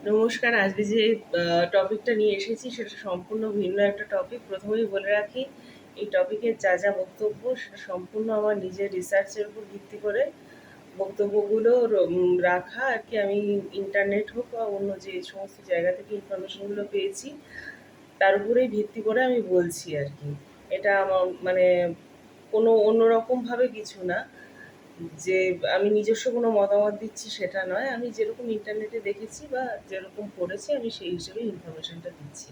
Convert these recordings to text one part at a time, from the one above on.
নমস্কার। আজকে যে টপিকটা নিয়ে এসেছি সেটা সম্পূর্ণ ভিন্ন একটা টপিক। প্রথমেই বলে রাখি, এই টপিকের যা যা বক্তব্য সেটা সম্পূর্ণ আমার নিজের রিসার্চের উপর ভিত্তি করে বক্তব্যগুলো রাখা আর কি। আমি ইন্টারনেট হোক বা অন্য যে সমস্ত জায়গা থেকে ইনফরমেশনগুলো পেয়েছি তার উপরেই ভিত্তি করে আমি বলছি আর কি। এটা আমার মানে কোনো অন্যরকমভাবে কিছু না যে আমি নিজস্ব কোনো মতামত দিচ্ছি সেটা নয়। আমি যেরকম ইন্টারনেটে দেখেছি বা যেরকম পড়েছি আমি সেই হিসেবে ইনফরমেশনটা দিচ্ছি।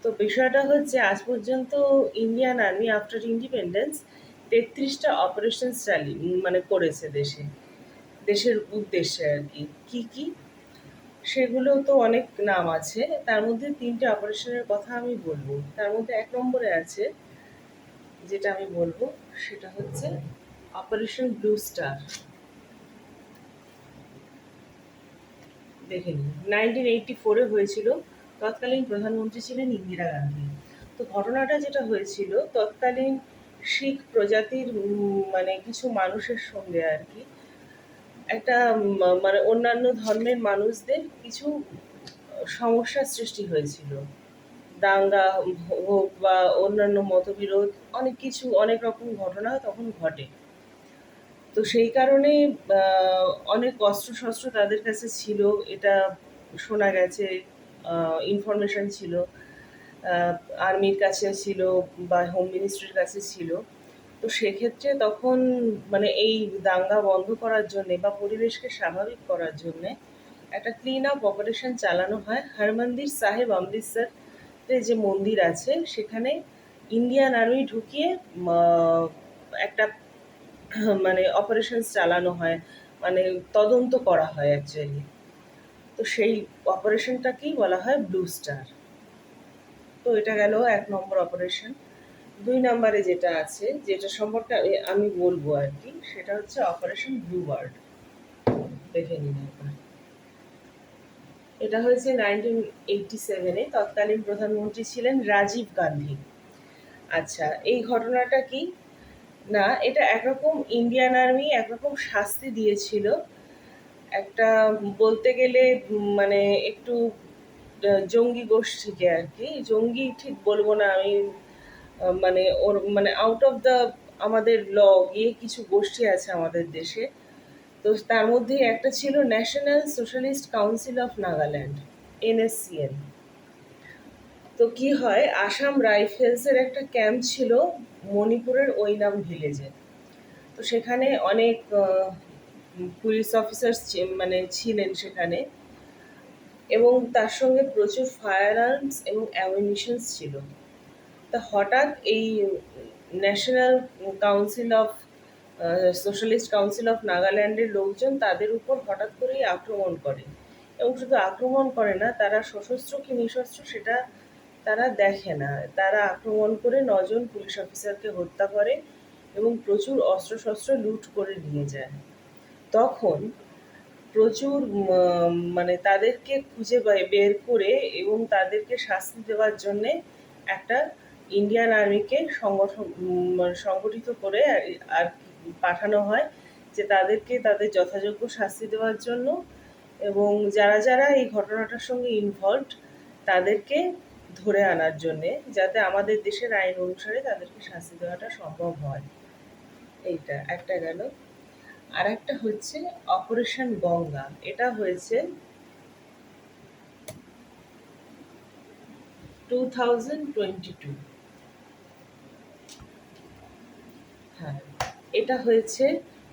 তো বিষয়টা হচ্ছে, আজ পর্যন্ত ইন্ডিয়ান আর্মি আফটার ইন্ডিপেন্ডেন্স ৩৩টা অপারেশনস করেছে দেশের উদ্দেশ্যে আর কি। কি কি সেগুলো তো অনেক নাম আছে, তার মধ্যে 3টে অপারেশনের কথা আমি বলবো। তার মধ্যে ১ নম্বরে আছে, যেটা আমি বলবো সেটা হচ্ছে অপারেশন ব্লু স্টার। দেখে নিন, 1984-এ হয়েছিল। তৎকালীন প্রধানমন্ত্রী ছিলেন ইন্দিরা গান্ধী। তো ঘটনাটা যেটা হয়েছিল, তৎকালীন শিখ প্রজাতির কিছু মানুষের সঙ্গে আর কি একটা অন্যান্য ধর্মের মানুষদের কিছু সমস্যার সৃষ্টি হয়েছিল। দাঙ্গা হোক বা অন্যান্য মতবিরোধ, অনেক রকম ঘটনা তখন ঘটে। তো সেই কারণে অনেক অস্ত্রশস্ত্র তাদের কাছে ছিল, এটা শোনা গেছে। ইনফরমেশন ছিল, আর্মির কাছে ছিল বা হোম মিনিস্ট্রির কাছে ছিল। তো সেক্ষেত্রে তখন এই দাঙ্গা বন্ধ করার জন্যে বা পরিবেশকে স্বাভাবিক করার জন্যে একটা ক্লিন আপ অপারেশন চালানো হয়। হরমন্দির সাহেব অমৃতসরে যে মন্দির আছে সেখানে ইন্ডিয়ান আর্মি ঢুকিয়ে একটা অপারেশনস চালানো হয়, তদন্ত করা হয় অ্যাকচুয়ালি। তো সেই অপারেশনটাকেই বলা হয় ব্লু স্টার। তো এটা গেল ১ নম্বর অপারেশন। ২ নম্বরে যেটা আছে, যেটা সম্পর্কে আমি বলবো আর কি, সেটা হচ্ছে অপারেশন ব্লু বার্ড। দেখে নিন একবার। এটা হয়েছে 1987-এ। তৎকালীন প্রধানমন্ত্রী ছিলেন রাজীব গান্ধী। আচ্ছা, এই ঘটনাটা কি না, এটা একরকম ইন্ডিয়ান আর্মি একরকম শাস্তি দিয়েছিল একটা, বলতে গেলে একটু জঙ্গি গোষ্ঠীকে আর কি। জঙ্গি ঠিক বলবো না আমি, ওর আউট অফ দ্য আমাদের গিয়ে কিছু গোষ্ঠী আছে আমাদের দেশে। তো তার মধ্যেই একটা ছিল national socialist council of Nagaland, NSCN। তো কি হয়, আসাম রাইফেলসের একটা ক্যাম্প ছিল মণিপুরের ওইনাম ভিলেজে। তো সেখানে অনেক পুলিশ অফিসার ছিলেন সেখানে, এবং তার সঙ্গে প্রচুর ফায়ার আর্মস এবং অ্যামিউনিশনস ছিল। তা হঠাৎ এই national council of socialist council of নাগাল্যান্ডের লোকজন তাদের উপর হঠাৎ করেই আক্রমণ করে। এবং শুধু আক্রমণ করে না, তারা সশস্ত্র কি নিশস্ত্র সেটা তারা দেখে না। তারা আক্রমণ করে ৯ জন পুলিশ অফিসারকে হত্যা করে এবং প্রচুর অস্ত্রশস্ত্র লুট করে নিয়ে যায়। তখন প্রচুর তাদেরকে খুঁজে বের করে এবং তাদেরকে শাস্তি দেওয়ার জন্যে একটা ইন্ডিয়ান আর্মিকে সংগঠিত করে আর পাঠানো হয়, যে তাদেরকে তাদের যথাযোগ্য শাস্তি দেওয়ার জন্য, এবং যারা যারা এই ঘটনাটার সঙ্গে ইনভলভড তাদেরকে ধরে আনার জন্যে, যাতে আমাদের দেশের আইন অনুসারে তাদেরকে শাস্তি দেওয়াটা সম্ভব হয়। এইটা একটা গেল। আর একটা হচ্ছে অপারেশন গঙ্গা। এটা হয়েছে 2022। হ্যাঁ, এটা হয়েছে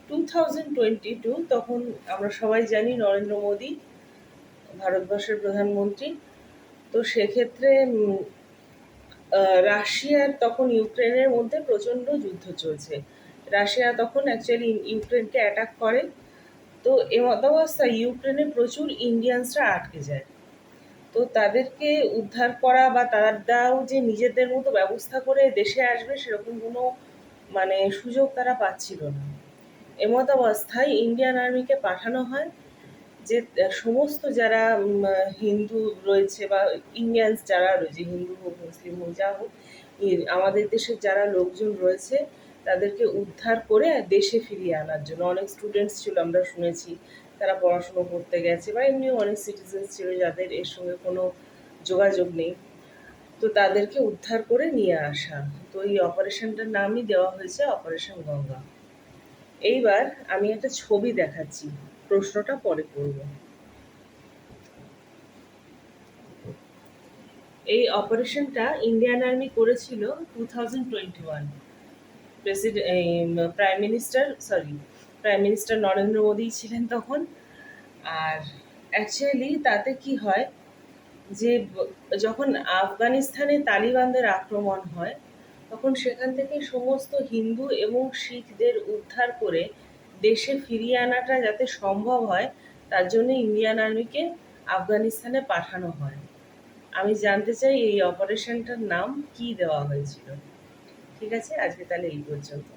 2022। তখন আমরা সবাই জানি নরেন্দ্র মোদী ভারতবর্ষের প্রধানমন্ত্রী। তো সেক্ষেত্রে রাশিয়ার তখন ইউক্রেনের মধ্যে প্রচণ্ড যুদ্ধ চলছে। রাশিয়া তখন অ্যাকচুয়ালি ইউক্রেনকে অ্যাটাক করে। তো এমতাবস্থায় ইউক্রেনে প্রচুর ইন্ডিয়ানসরা আটকে যায়। তো তাদেরকে উদ্ধার করা বা তারাও যে নিজেদের মতো ব্যবস্থা করে দেশে আসবে সেরকম কোনো সুযোগ তারা পাচ্ছিল না। এমতাবস্থায় ইন্ডিয়ান আর্মিকে পাঠানো হয়, যে সমস্ত যারা হিন্দু রয়েছে বা ইন্ডিয়ানস যারা রয়েছে, হিন্দু হোক মুসলিম হোক যা হোক, আমাদের দেশের যারা লোকজন রয়েছে তাদেরকে উদ্ধার করে দেশে ফিরিয়ে আনার জন্য। অনেক স্টুডেন্টস ছিল, আমরা শুনেছি তারা পড়াশুনো করতে গেছে বা এমনি অনেক সিটিজেন ছিল যাদের এর সঙ্গে কোনো যোগাযোগ নেই, তো তাদেরকে উদ্ধার করে নিয়ে আসা। তো এই অপারেশনটার নামই দেওয়া হয়েছে অপারেশন গঙ্গা। এইবার আমি একটা ছবি দেখাচ্ছি, প্রশ্নটা পরে করব। এই অপারেশনটা ইন্ডিয়ান আর্মি করেছিল 2021। প্রাইম মিনিস্টার নরেন্দ্র মোদী ছিলেন তখন। আর অ্যাকচুয়ালি তাতে কি হয় যে যখন আফগানিস্তানে তালিবানদের আক্রমণ হয়, তখন সেখান থেকে সমস্ত হিন্দু এবং শিখদের উদ্ধার করে দেশে ফিরিয়ে আনাটা যাতে সম্ভব হয়, তার জন্য ইন্ডিয়ান আর্মিকে আফগানিস্তানে পাঠানো হয়। আমি জানতে চাই এই অপারেশনটার নাম কি দেওয়া হয়েছিল। ঠিক আছে, আজকে তাহলে এই পর্যন্ত।